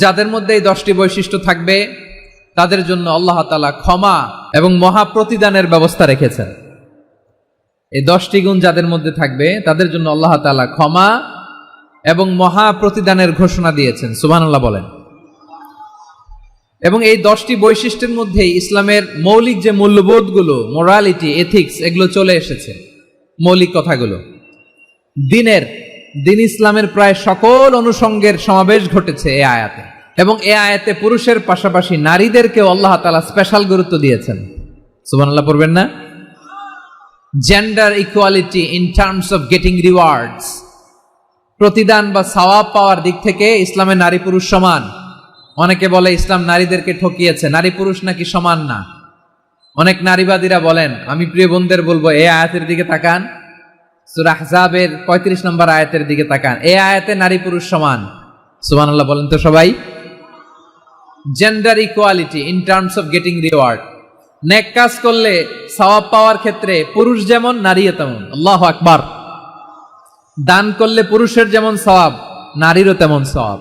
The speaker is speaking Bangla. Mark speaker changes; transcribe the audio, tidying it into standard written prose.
Speaker 1: যাদের মধ্যে এই 10টি বৈশিষ্ট্য থাকবে তাদের জন্য আল্লাহ তাআলা ক্ষমা এবং মহা প্রতিদানের ব্যবস্থা রেখেছেন। এই 10টি গুণ যাদের মধ্যে থাকবে তাদের জন্য আল্লাহ তাআলা ক্ষমা এবং মহা প্রতিদানের ঘোষণা দিয়েছেন। সুবহানাল্লাহ বলেন। এবং এই 10টি বৈশিষ্ট্যের মধ্যে ইসলামের মৌলিক যে মূল্যবোধগুলো, মোরালিটি, এথিক্স, এগুলো চলে এসেছে। মৌলিক কথাগুলো দিন ইসলামের প্রায় সকল অনুষঙ্গের সমাবেশ ঘটেছে এই আয়াতে। এবং এই আয়াতে পুরুষের পাশাপাশি নারীদেরকেও আল্লাহ তাআলা স্পেশাল গুরুত্ব দিয়েছেন। সুবহানাল্লাহ পড়বেন না? Gender equality in terms of getting rewards, প্রতিদান বা সওয়াব পাওয়ার দিক থেকে ইসলামে নারী পুরুষ সমান। অনেকে বলে ইসলাম নারীদেরকে ঠকিয়েছে, নারী পুরুষ নাকি সমান না। অনেক নারীবাদীরা বলেন, আমি প্রিয় বোনদের বলবো এই আয়াতের দিকে তাকান, সূরা আহজাবের 35 নম্বর আয়াতের দিকে তাকান। এই আয়াতে নারী পুরুষ সমান। সুবহানাল্লাহ বলেন তো সবাই। Gender equality in terms of getting reward, নেক কাজ করলে সওয়াব পাওয়ার ক্ষেত্রে পুরুষ যেমন নারীও তেমন। আল্লাহু আকবার। দান করলে পুরুষের যেমন সওয়াব নারীরও তেমন সওয়াব।